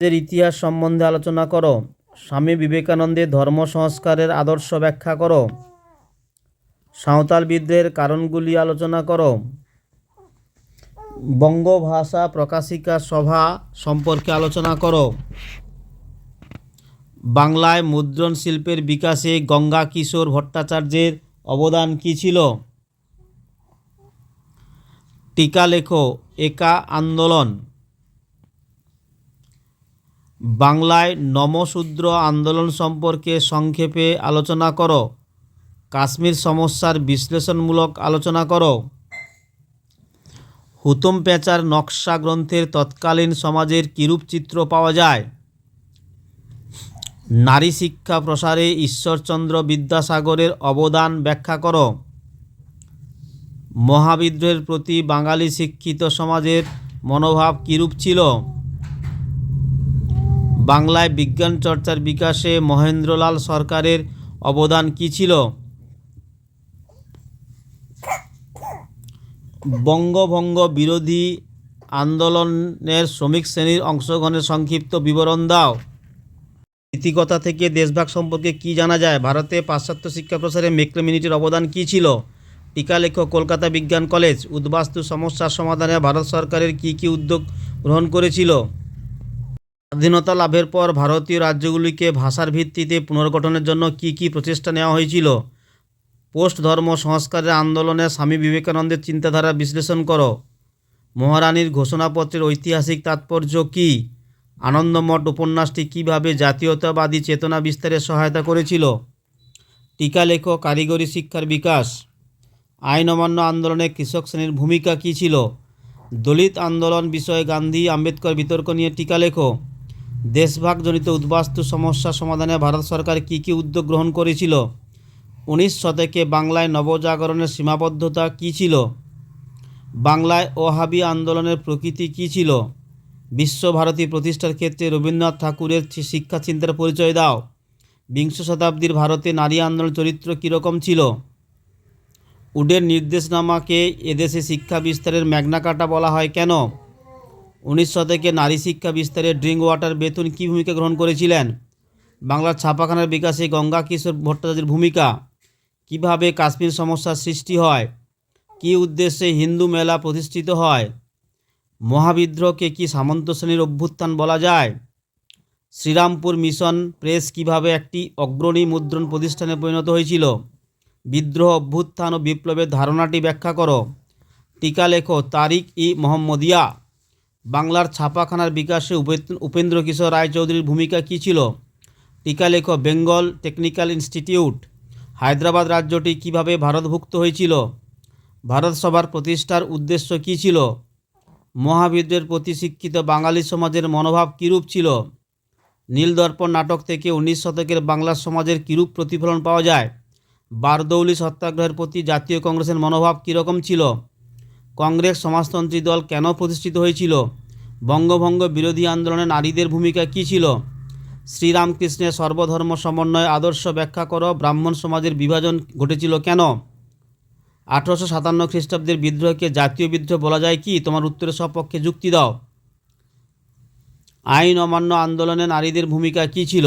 এর ইতিহাস সম্বন্ধে আলোচনা করো। স্বামী বিবেকানন্দের ধর্ম সংস্কারের আদর্শ ব্যাখ্যা করো। সাঁওতাল বিদ্রোহের কারণগুলি আলোচনা করো। বঙ্গভাষা প্রকাশিকা সভা সম্পর্কে আলোচনা করো। বাংলায় মুদ্রণ শিল্পের বিকাশে গঙ্গা কিশোর ভট্টাচার্যের অবদান কী ছিল? টিকা লেখো। একা আন্দোলন। বাংলায় নমশূদ্র আন্দোলন সম্পর্কে সংক্ষেপে আলোচনা করো। কাশ্মীর সমস্যার বিশ্লেষণমূলক আলোচনা করো। হুতুম প্যাঁচার নকশা গ্রন্থের তৎকালীন সমাজের কিরূপ চিত্র পাওয়া যায়? নারী শিক্ষা প্রসারে ঈশ্বরচন্দ্র বিদ্যাসাগরের অবদান ব্যাখ্যা করো। মহাবিদ্রোহের প্রতি বাঙালি শিক্ষিত সমাজের মনোভাব কিরূপ ছিল? বাংলায় বিজ্ঞান চর্চার বিকাশে মহেন্দ্রলাল সরকারের অবদান কী ছিল? বঙ্গভঙ্গ বিরোধী আন্দোলনের শ্রমিক শ্রেণীর অংশগ্রহণের সংক্ষিপ্ত বিবরণ দাও। নীতিকথা থেকে দেশভাগ সম্পর্কে কী জানা যায়? ভারতে পাশ্চাত্য শিক্ষা প্রসারে ম্যাকমিলানের অবদান কী ছিল? টিকা লেখো। কলকাতা বিজ্ঞান কলেজ। উদ্বাস্তু সমস্যার সমাধানে ভারত সরকারের কী কী উদ্যোগ গ্রহণ করেছিল? স্বাধীনতা লাভের পর ভারতীয় রাজ্যগুলিকে ভাষার ভিত্তিতে পুনর্গঠনের জন্য কী কী প্রচেষ্টা নেওয়া হয়েছিল? পোস্ট ধর্ম সংস্কারের আন্দোলনে স্বামী বিবেকানন্দের চিন্তাধারা বিশ্লেষণ করো। মহারানীর ঘোষণাপত্রের ঐতিহাসিক তাৎপর্য কী? আনন্দমঠ উপন্যাসটি কীভাবে জাতীয়তাবাদী চেতনা বিস্তারে সহায়তা করেছিল? টিকা লেখো। কারিগরি শিক্ষার বিকাশ। আইন অমান্য আন্দোলনে কৃষক শ্রেণীর ভূমিকা কী ছিল? দলিত আন্দোলন বিষয়ে গান্ধী আম্বেদকর বিতর্ক নিয়ে টিকা লেখো। দেশভাগজনিত উদ্বাস্তু সমস্যা সমাধানে ভারত সরকার কী কী উদ্যোগ গ্রহণ করেছিল? 19 শতকে বাংলায় নবজাগরণের সীমাবদ্ধতা কী ছিল? বাংলায় ওহাবি আন্দোলনের প্রকৃতি কী ছিল? বিশ্বভারতী প্রতিষ্ঠার ক্ষেত্রে রবীন্দ্রনাথ ঠাকুরের শিক্ষা চিন্তার পরিচয় দাও। বিংশ শতাব্দীর ভারতে নারী আন্দোলনের চরিত্র কীরকম ছিল? উডের নির্দেশনামাকে এদেশে শিক্ষা বিস্তারের ম্যাগনা কার্টা বলা হয় কেন? 19 শতকে নারী শিক্ষা বিস্তারে ড্রিঙ্ক ওয়াটার বেতুন কী ভূমিকা গ্রহণ করেছিলেন? বাংলার ছাপাখানার বিকাশে গঙ্গা কিশোর ভট্টাচার্যের ভূমিকা। কিভাবে কাশ্মীর সমস্যার সৃষ্টি হয়? কী উদ্দেশ্যে হিন্দু মেলা প্রতিষ্ঠিত হয়? মহাবিদ্রোহকে কি সামন্ত শ্রেণীর অভ্যুত্থান বলা যায়? শ্রীরামপুর মিশন প্রেস কিভাবে একটি অগ্রণী মুদ্রণ প্রতিষ্ঠানে পরিণত হয়েছিল? বিদ্রোহ, অভ্যুত্থান ও বিপ্লবের ধারণাটি ব্যাখ্যা করো। টিকা লেখো। তারিখ ই মোহাম্মদিয়া। বাংলার ছাপাখানার বিকাশে উপেন্দ্র কিশোর রায়চৌধুরীর ভূমিকা কী ছিল? টিকা লেখো। Bengal technical institute. হায়দ্রাবাদ রাজ্যটি কিভাবে ভারতভুক্ত হয়েছিল? ভারত সভার প্রতিষ্ঠার উদ্দেশ্য কী ছিল? মহাবিদ্রোহের প্রতি শিক্ষিত বাঙালি সমাজের মনোভাব কীরূপ ছিল? নীলদর্পণ নাটক থেকে 19 শতকের বাংলার সমাজের কীরূপ প্রতিফলন পাওয়া যায়? বারদৌলি সত্যাগ্রহের প্রতি জাতীয় কংগ্রেসের মনোভাব কীরকম ছিল? কংগ্রেস সমাজতন্ত্রী দল কেন প্রতিষ্ঠিত হয়েছিল? বঙ্গভঙ্গ বিরোধী আন্দোলনে নারীদের ভূমিকা কী ছিল? শ্রীরামকৃষ্ণের সর্বধর্ম সমন্বয় আদর্শ ব্যাখ্যা করো। ব্রাহ্মণ সমাজের বিভাজন ঘটেছিল কেন? 1857 খ্রিস্টাব্দের বিদ্রোহকে জাতীয় বিদ্রোহ বলা যায় কি? তোমার উত্তরের সপক্ষে যুক্তি দাও। আইন অমান্য আন্দোলনে নারীদের ভূমিকা কী ছিল?